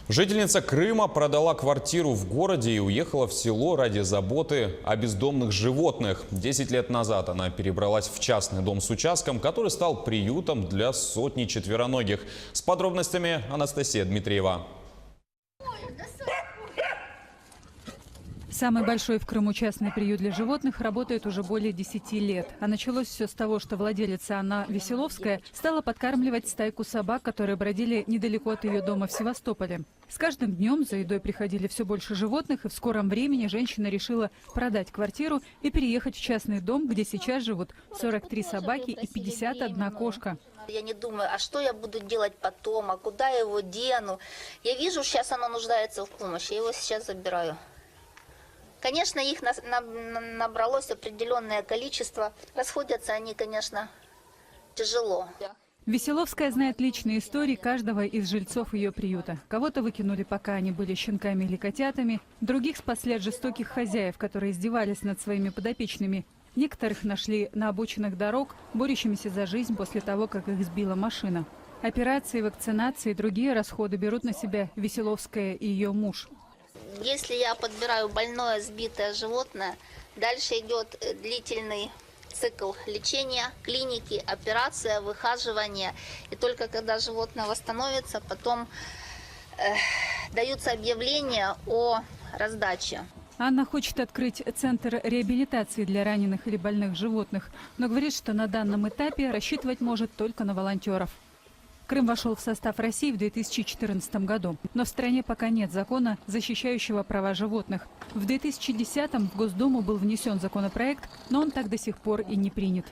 Жительница Крыма продала квартиру в городе и уехала в село ради заботы о бездомных животных. 10 лет назад она перебралась в частный дом с участком, который стал приютом для сотни четвероногих. С подробностями Анастасия Дмитриева. Самый большой в Крыму частный приют для животных работает уже более 10 лет. А началось все с того, что владелица Анна Веселовская стала подкармливать стайку собак, которые бродили недалеко от ее дома в Севастополе. С каждым днем за едой приходили все больше животных, и в скором времени женщина решила продать квартиру и переехать в частный дом, где сейчас живут 43 собаки и 51 кошка. Я не думаю, а что я буду делать потом, а куда я его дену. Я вижу, сейчас оно нуждается в помощи, я его сейчас забираю. Конечно, их набралось определенное количество. Расходятся они, конечно, тяжело. Веселовская знает личные истории каждого из жильцов ее приюта. Кого-то выкинули, пока они были щенками или котятами, других спасли от жестоких хозяев, которые издевались над своими подопечными. Некоторых нашли на обочинах дорог, борющимися за жизнь после того, как их сбила машина. Операции, вакцинации и другие расходы берут на себя Веселовская и ее муж. Если я подбираю больное, сбитое животное, дальше идет длительный цикл лечения, клиники, операция, выхаживание. И только когда животное восстановится, потом даются объявления о раздаче. Анна хочет открыть центр реабилитации для раненых или больных животных, но говорит, что на данном этапе рассчитывать может только на волонтеров. Крым вошел в состав России в 2014 году, но в стране пока нет закона, защищающего права животных. В 2010-м в Госдуму был внесен законопроект, но он так до сих пор и не принят.